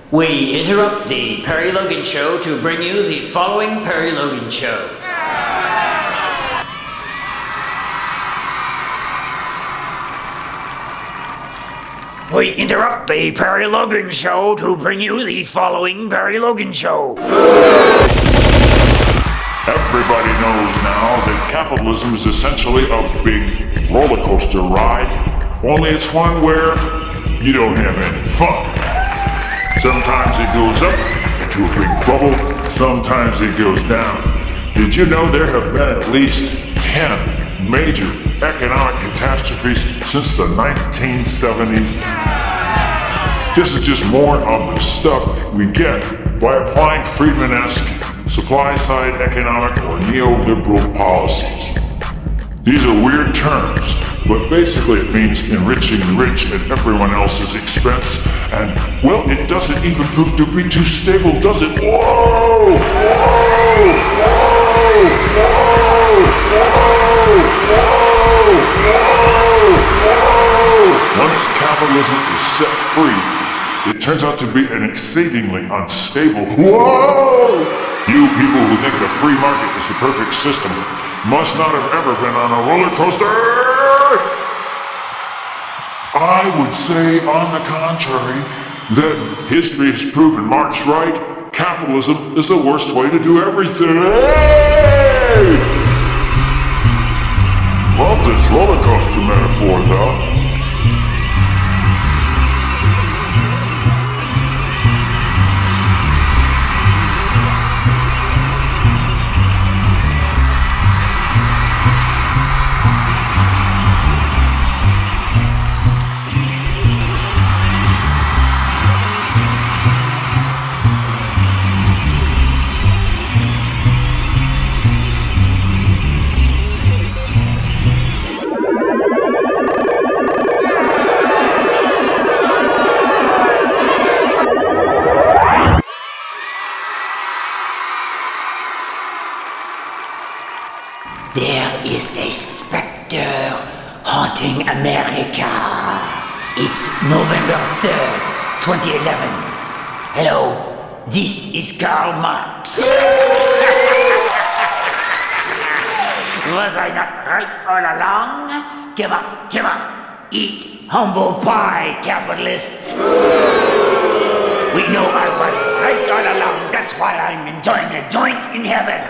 We interrupt the Perry Logan Show to bring you the following Perry Logan Show. We interrupt the Perry Logan Show to bring you the following Perry Logan Show. Everybody knows now that capitalism is essentially a big roller coaster ride, only it's one where you don't have any fun. Sometimes it goes up to a big bubble, sometimes it goes down. Did you know there have been at least 10 major economic catastrophes since the 1970s? This is just more of the stuff we get by applying Friedman-esque supply-side economic or neoliberal policies. These are weird terms, but basically it means enriching the rich at everyone else's expense, and, well, it doesn't even prove to be too stable, does it? Whoa! Whoa! Whoa! Whoa! Whoa! Whoa! Whoa! Once capitalism is set free, it turns out to be an exceedingly unstable. Whoa! You people who think the free market is the perfect system must not have ever been on a roller coaster. I would say, on the contrary, that history has proven Marx right. Capitalism is the worst way to do everything. Hey! Love this roller coaster metaphor, though. There is a specter haunting America. It's November 3rd, 2011. Hello, this is Karl Marx. Was I not right all along? Give up, eat humble pie, capitalists. We know I was right all along, that's why I'm enjoying a joint in heaven.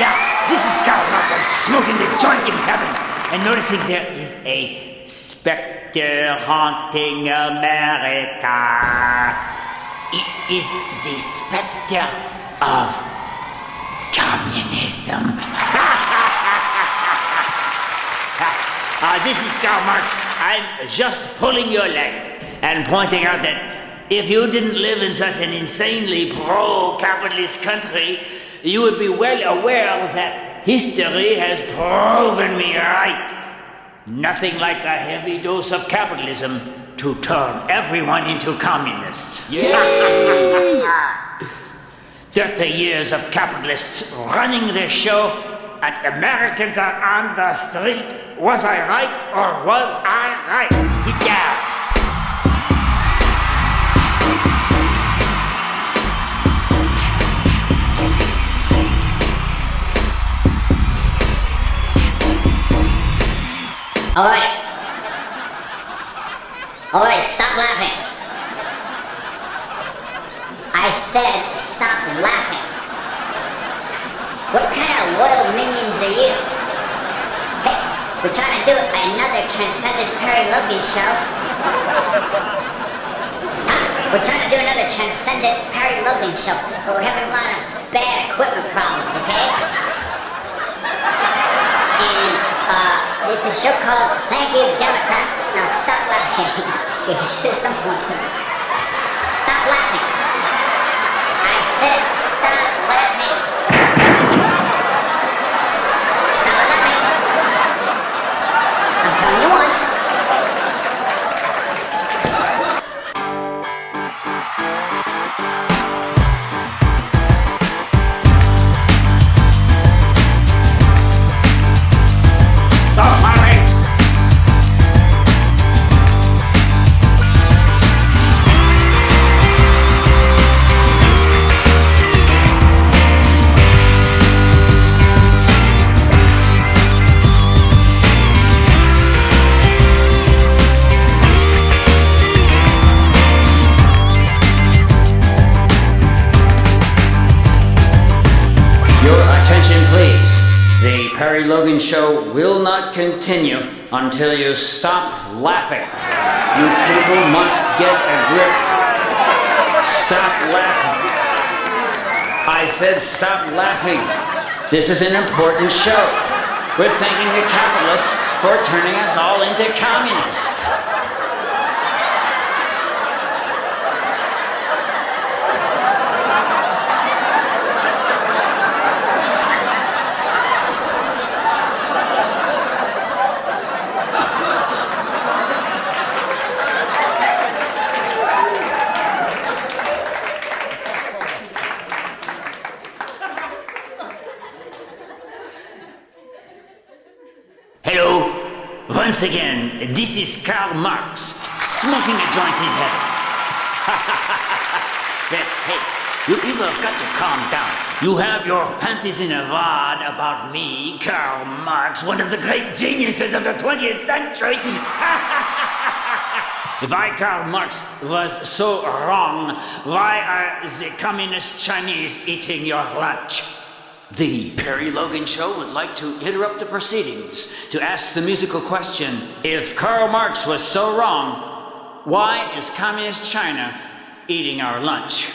Yeah. This is Karl Marx. I'm smoking the joint in heaven and noticing there is a specter haunting America. It is the specter of communism. This is Karl Marx. I'm just pulling your leg and pointing out that if you didn't live in such an insanely pro-capitalist country, you would be well aware that history has proven me right. Nothing like a heavy dose of capitalism to turn everyone into communists. Yay! 30 years of capitalists running the show, and Americans are on the street. Was I right or was I right? Get down. All right, stop laughing. I said stop laughing. What kind of loyal minions are you? Hey, we're trying to do another Transcendent Perry Logan show. We're trying to do another Transcendent Perry Logan show, but we're having a lot of bad equipment problems, okay? And, it's a show called Thank You, Democrats. Now stop laughing. You said something. Stop laughing. I said stop laughing. Stop laughing. I'm telling you once. Show will not continue until you stop laughing. You people must get a grip. Stop laughing. I said stop laughing. This is an important show. We're thanking the capitalists for turning us all into communists. Hello, once again, this is Karl Marx, smoking a joint in heaven. Hey, you people have got to calm down. You have your panties in a wad about me, Karl Marx, one of the great geniuses of the 20th century. If I, Karl Marx, was so wrong, why are the communist Chinese eating your lunch? The Perry Logan Show would like to interrupt the proceedings to ask the musical question, if Karl Marx was so wrong, why is Communist China eating our lunch?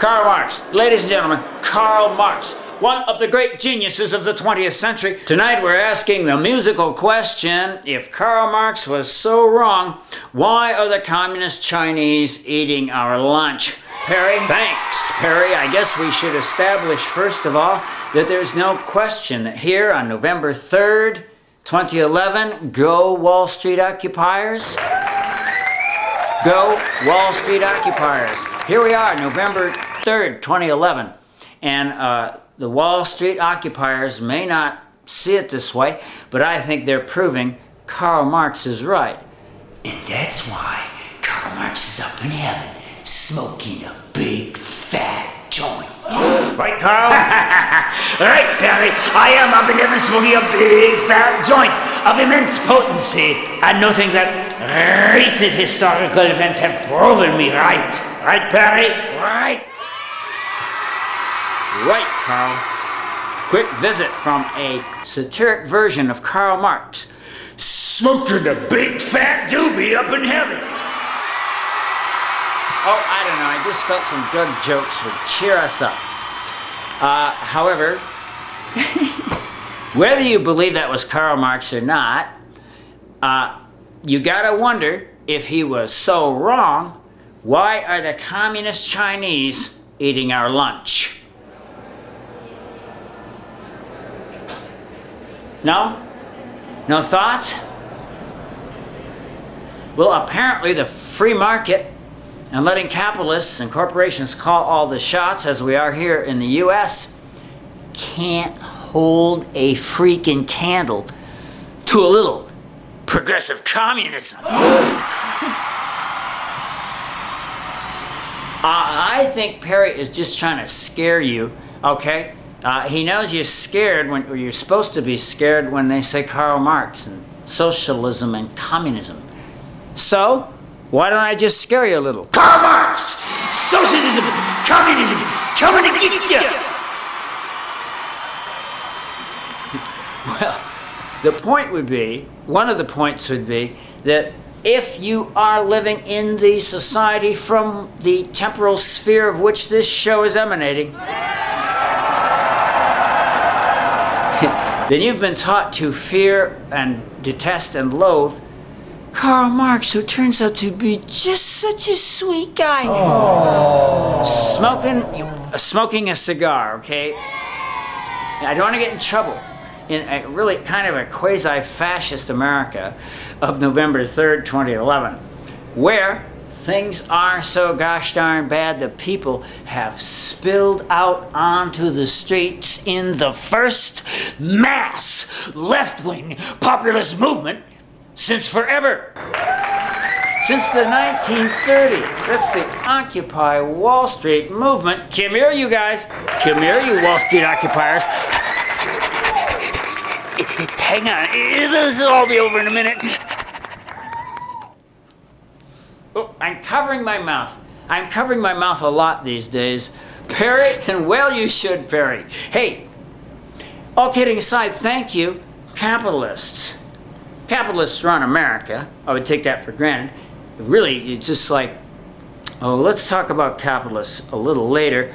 Karl Marx, ladies and gentlemen, Karl Marx, one of the great geniuses of the 20th century. Tonight we're asking the musical question, if Karl Marx was so wrong, why are the Communist Chinese eating our lunch? Perry? Thanks, Perry. I guess we should establish, first of all, that there's no question that here on November 3rd, 2011, go Wall Street occupiers. Go Wall Street occupiers. Here we are, November 3rd, 2011. And the Wall Street occupiers may not see it this way, but I think they're proving Karl Marx is right. And that's why Karl Marx is up in heaven, smoking a big fat joint. Right, Karl? Right, Perry. I am up in heaven smoking a big fat joint of immense potency, and noting that recent historical events have proven me right. Right, Perry? Right? Right, Karl. Quick visit from a satiric version of Karl Marx. Smoking a big fat doobie up in heaven. Oh, I don't know. I just felt some drug jokes would cheer us up. However, whether you believe that was Karl Marx or not, you gotta wonder, if he was so wrong, why are the Communist Chinese eating our lunch? No? No thoughts? Well, apparently the free market and letting capitalists and corporations call all the shots, as we are here in the U.S., can't hold a freaking candle to a little progressive communism. I think Perry is just trying to scare you, okay? He knows you're scared or you're supposed to be scared when they say Karl Marx and socialism and communism. So, why don't I just scare you a little? Karl Marx! Socialism! Communism! Coming to get you! Well, the point would be, one of the points would be, that if you are living in the society from the temporal sphere of which this show is emanating, then you've been taught to fear and detest and loathe Karl Marx, who turns out to be just such a sweet guy. Aww. Smoking a cigar, okay? I don't want to get in trouble in a really kind of a quasi-fascist America of November 3rd, 2011, where things are so gosh darn bad that people have spilled out onto the streets in the first mass left-wing populist movement since forever. Since the 1930s. That's the Occupy Wall Street movement. Come here, you guys. Come here, you Wall Street occupiers. Hang on. This will all be over in a minute. Oh, I'm covering my mouth. I'm covering my mouth a lot these days. Perry, and well you should, Perry. Hey, All kidding aside, thank you, capitalists. Capitalists run America. I would take that for granted. Really, it's just like, oh, let's talk about capitalists a little later.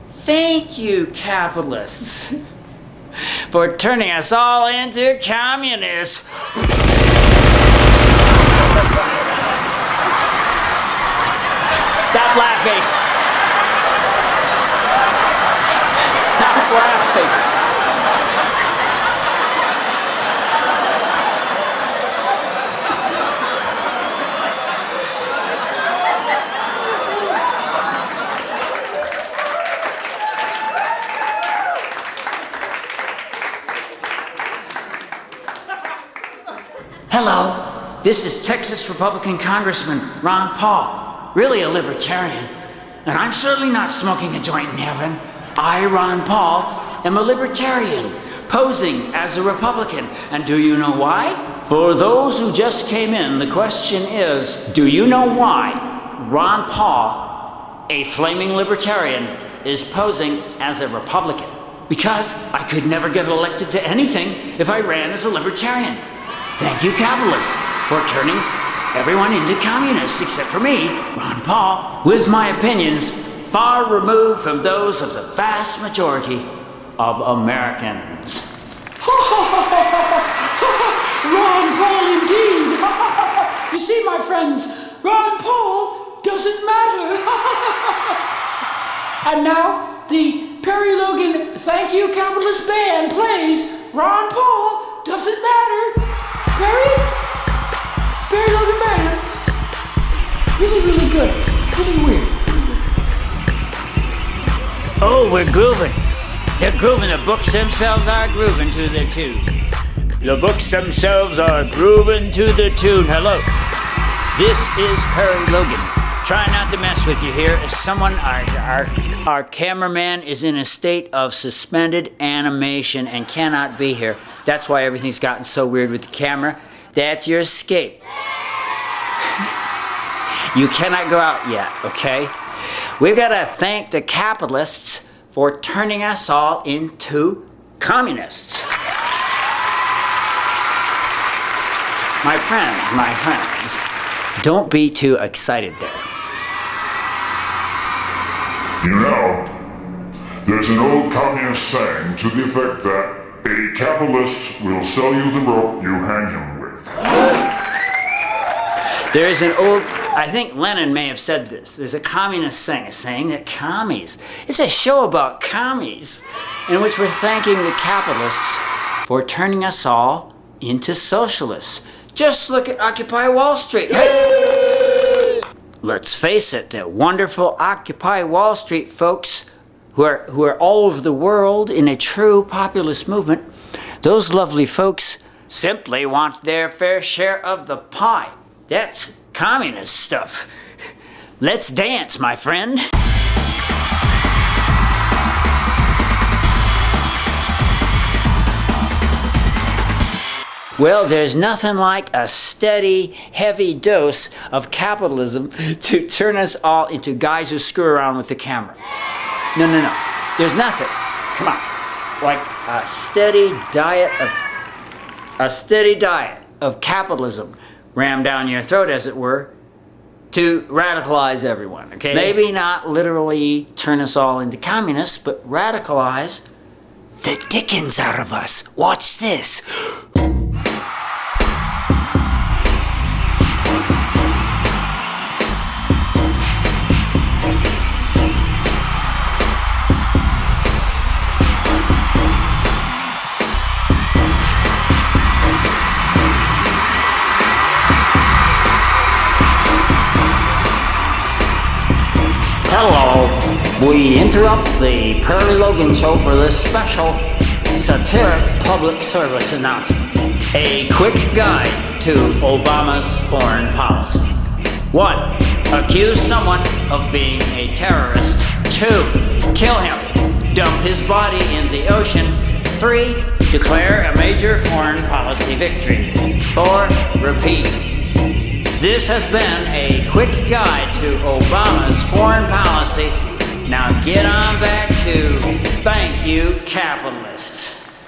Thank you, capitalists, for turning us all into communists. Stop laughing. Stop laughing. Hello, this is Texas Republican Congressman Ron Paul, really a libertarian, and I'm certainly not smoking a joint in heaven. I, Ron Paul, am a libertarian, posing as a Republican, and do you know why? For those who just came in, the question is, do you know why Ron Paul, a flaming libertarian, is posing as a Republican? Because I could never get elected to anything if I ran as a libertarian. Thank you, capitalists, for turning everyone into communists except for me, Ron Paul, with my opinions far removed from those of the vast majority of Americans. Ron Paul indeed! You see, my friends, Ron Paul doesn't matter. And now, the Perry Logan Thank You Capitalist Band plays Ron Paul Doesn't Matter. Perry Logan Band. Really, really good. Really weird. Oh, we're grooving. They're grooving. The books themselves are grooving to the tune. The books themselves are grooving to the tune. Hello. This is Perry Logan. Try not to mess with you here. As someone, our cameraman is in a state of suspended animation and cannot be here. That's why everything's gotten so weird with the camera. That's your escape. You cannot go out yet, okay? We've got to thank the capitalists for turning us all into communists. My friends, don't be too excited there. You know, there's an old communist saying to the effect that a capitalist will sell you the rope you hang him with. There is an old, I think Lenin may have said this. There's a communist saying that commies, it's a show about commies, in which we're thanking the capitalists for turning us all into socialists. Just look at Occupy Wall Street. Hey! Let's face it, the wonderful Occupy Wall Street folks who are all over the world in a true populist movement, those lovely folks simply want their fair share of the pie. That's communist stuff. Let's dance, my friend. Well, there's nothing like a steady, heavy dose of capitalism to turn us all into guys who screw around with the camera. No. There's nothing. Come on. Like a steady diet of capitalism rammed down your throat, as it were, to radicalize everyone, okay? Maybe not literally turn us all into communists, but radicalize the dickens out of us. Watch this. Hello, we interrupt the Perry Logan Show for this special satiric public service announcement. A quick guide to Obama's foreign policy. 1. Accuse someone of being a terrorist. 2. Kill him. Dump his body in the ocean. 3. Declare a major foreign policy victory. 4. Repeat. This has been a quick guide to Obama's foreign policy. Now get on back to Thank You, Capitalists.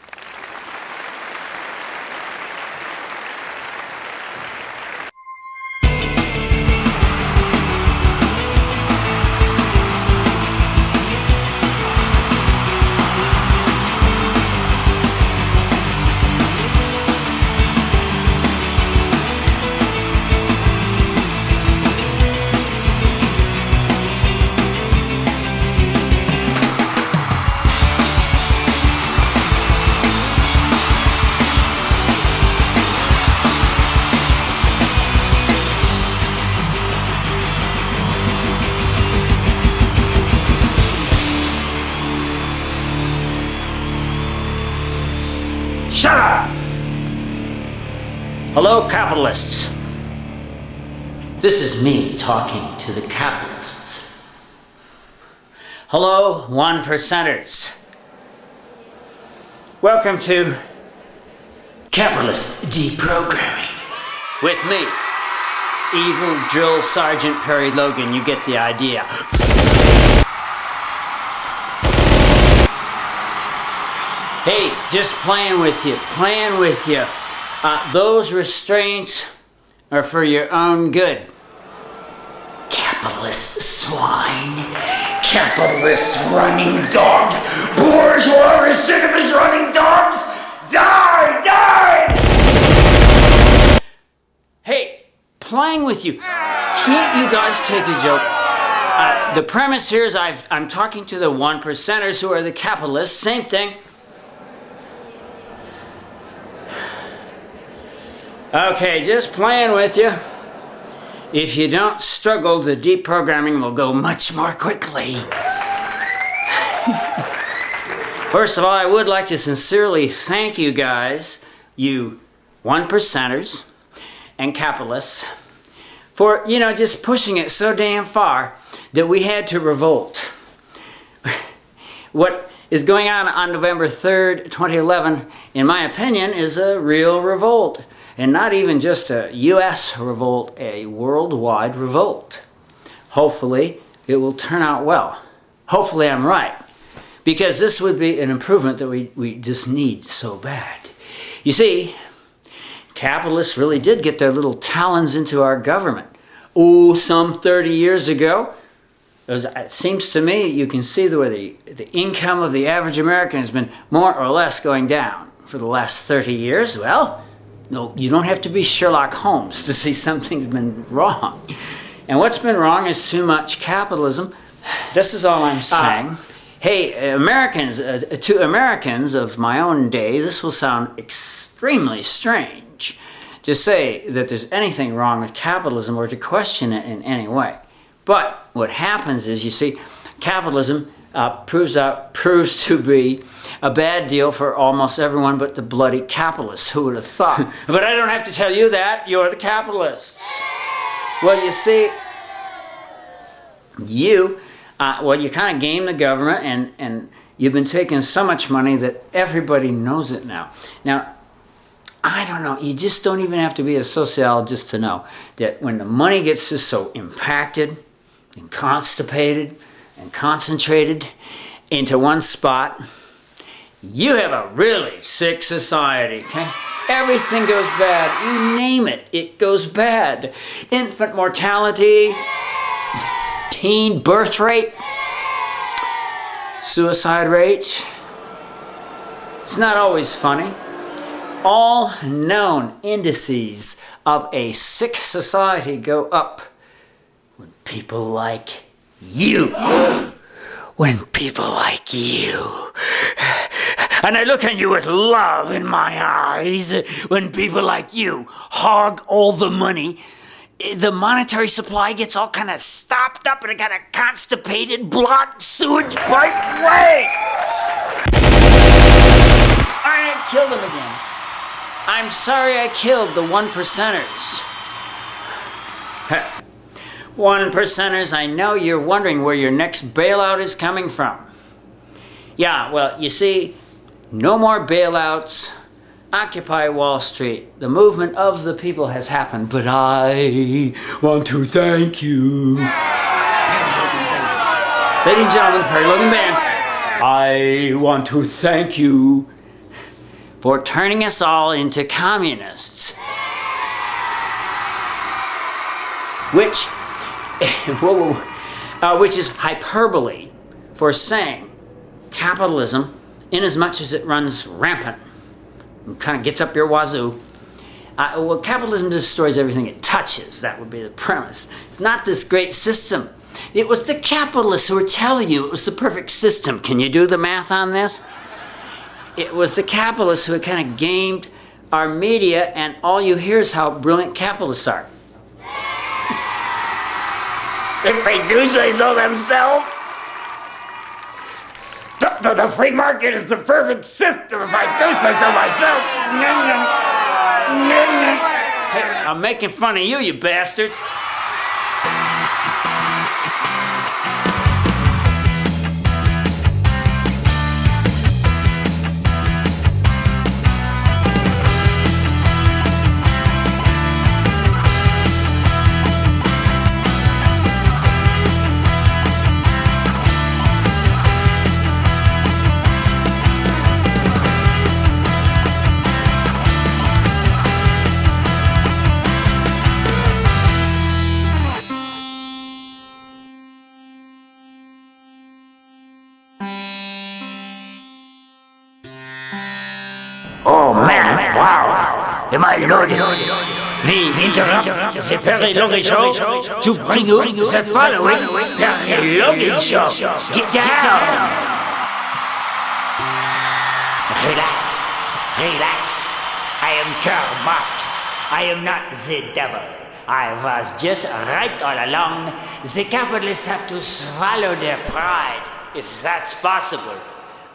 Hello, capitalists. This is me talking to the capitalists. Hello, 1%ers. Welcome to Capitalist Deprogramming. With me, Evil Drill Sergeant Perry Logan. You get the idea. Hey, just playing with you. Those restraints are for your own good. Capitalist swine. Capitalist running dogs. Bourgeois is sick of his running dogs. Die! Hey, playing with you. Can't you guys take a joke? The premise here is I'm talking to the 1%ers who are the capitalists. Same thing. Okay, just playing with you. If you don't struggle, the deprogramming will go much more quickly. First of all, I would like to sincerely thank you guys, you 1%ers and capitalists, for, just pushing it so damn far that we had to revolt. What is going on November 3rd, 2011, in my opinion, is a real revolt. And not even just a U.S. revolt, a worldwide revolt. Hopefully, it will turn out well. Hopefully, I'm right. Because this would be an improvement that we just need so bad. You see, capitalists really did get their little talons into our government. Oh, some 30 years ago. It seems to me you can see where the income of the average American has been more or less going down for the last 30 years. Well, no, you don't have to be Sherlock Holmes to see something's been wrong. And what's been wrong is too much capitalism. This is all I'm saying. Hey, Americans, to Americans of my own day, this will sound extremely strange to say that there's anything wrong with capitalism or to question it in any way. But what happens is, you see, capitalism proves to be a bad deal for almost everyone but the bloody capitalists. Who would have thought? But I don't have to tell you that. You're the capitalists. Well, you see, you kind of game the government, and you've been taking so much money that everybody knows it now. Now, I don't know. You just don't even have to be a sociologist to know that when the money gets just so impacted and constipated and concentrated into one spot, you have a really sick society, okay? Everything goes bad. You name it, it goes bad. Infant mortality, teen birth rate, suicide rate. It's not always funny. All known indices of a sick society go up when people like you. When people like you. And I look at you with love in my eyes. When people like you hog all the money, the monetary supply gets all kind of stopped up and it kind of constipated, blocked sewage pipe way. I killed him again. I'm sorry I killed the 1%ers. 1%ers, I know you're wondering where your next bailout is coming from. Yeah, well, you see, no more bailouts. Occupy Wall Street. The movement of the people has happened, but I want to thank you. Ladies and gentlemen, Perry Logan Band, I want to thank you for turning us all into communists. Which is hyperbole for saying capitalism, in as much as it runs rampant and kind of gets up your wazoo, capitalism destroys everything it touches. That would be the premise. It's not this great system. It was the capitalists who were telling you it was the perfect system. Can you do the math on this? It was the capitalists who had kind of gamed our media, and all you hear is how brilliant capitalists are. If they do say so themselves. The free market is the perfect system if I do say so myself. I'm making fun of you, you bastards. Oh man, wow! Am I loaded? We interrupt the Perry Logan Show to bring you the following Perry Logan Show. Get down! Relax, relax. I am Karl Marx. I am not the devil. I was just right all along. The capitalists have to swallow their pride, if that's possible,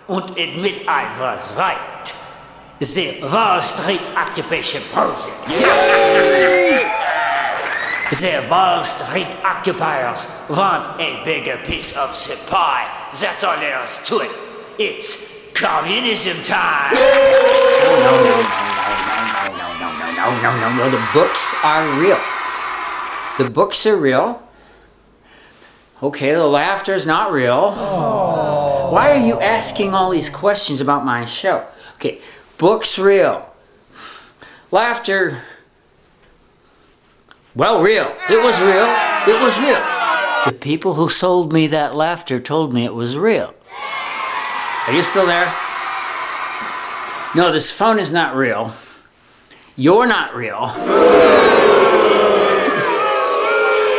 and admit I was right. The Wall Street occupation project. The Wall Street occupiers want a bigger piece of the pie. That's all there is to it. It's communism time. No. The books are real. The books are real. Okay, the laughter's not real. Oh. Why are you asking all these questions about my show? Okay, books real. Laughter, well, real. It was real. It was real. The people who sold me that laughter told me it was real. Are you still there? No, this phone is not real. You're not real.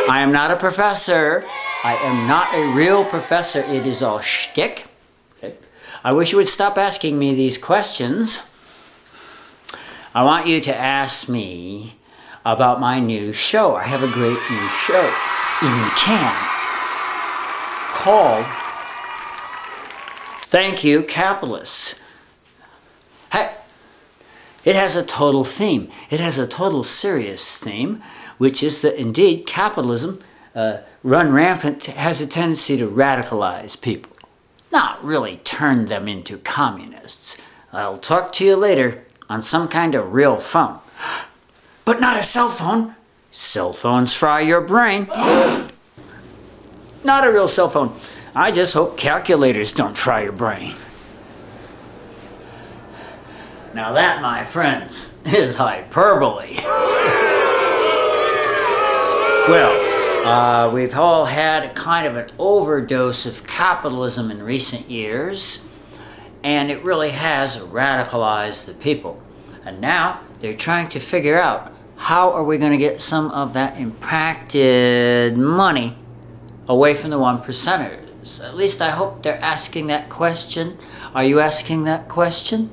I am not a professor. I am not a real professor. It is all shtick. Okay. I wish you would stop asking me these questions. I want you to ask me about my new show. I have a great new show in the can called Thank You, Capitalists. Hey, it has a total theme. It has a total serious theme, which is that indeed capitalism, run rampant, has a tendency to radicalize people, not really turn them into communists. I'll talk to you later on some kind of real phone. But not a cell phone. Cell phones fry your brain. Not a real cell phone. I just hope calculators don't fry your brain. Now that, my friends, is hyperbole. Well, we've all had a kind of an overdose of capitalism in recent years, and it really has radicalized the people. And now they're trying to figure out how are we going to get some of that impacted money away from the one percenters. At least I hope they're asking that question. Are you asking that question?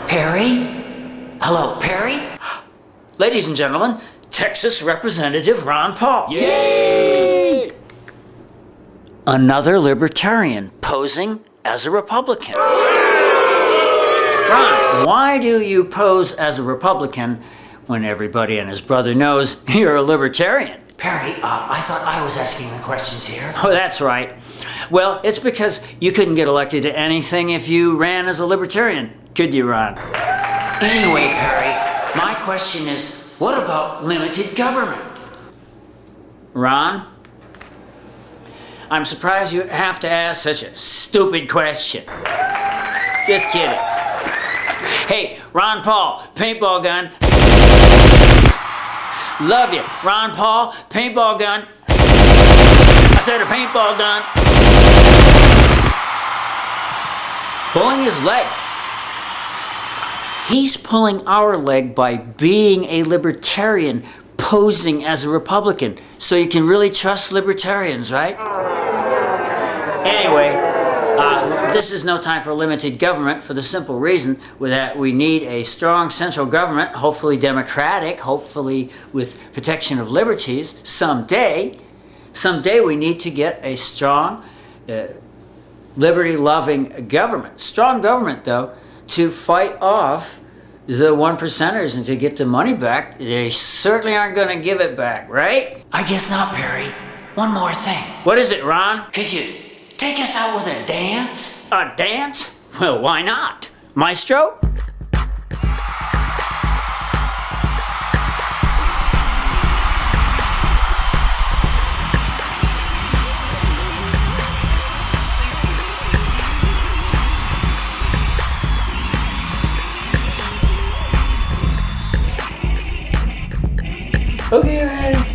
Perry? Hello, Perry? Ladies and gentlemen, Texas Representative Ron Paul. Yay! Another libertarian posing as a Republican. Ron, why do you pose as a Republican when everybody and his brother knows you're a libertarian? Perry, I thought I was asking the questions here. Oh, that's right. Well, it's because you couldn't get elected to anything if you ran as a libertarian. Could you, Ron? Anyway, Perry, my question is, what about limited government? Ron? I'm surprised you have to ask such a stupid question. Just kidding. Hey, Ron Paul, paintball gun. Love you. Ron Paul, paintball gun. I said a paintball gun. Pulling his leg. He's pulling our leg by being a libertarian, posing as a Republican. So you can really trust libertarians, right? Anyway, this is no time for limited government for the simple reason that we need a strong central government, hopefully democratic, hopefully with protection of liberties someday. Someday we need to get a strong, liberty-loving government. Strong government, though, to fight off the one percenters and to get the money back, they certainly aren't going to give it back, right? I guess not, Perry. One more thing. What is it, Ron? Could you take us out with a dance? A dance? Well, why not? Maestro? Okay, man.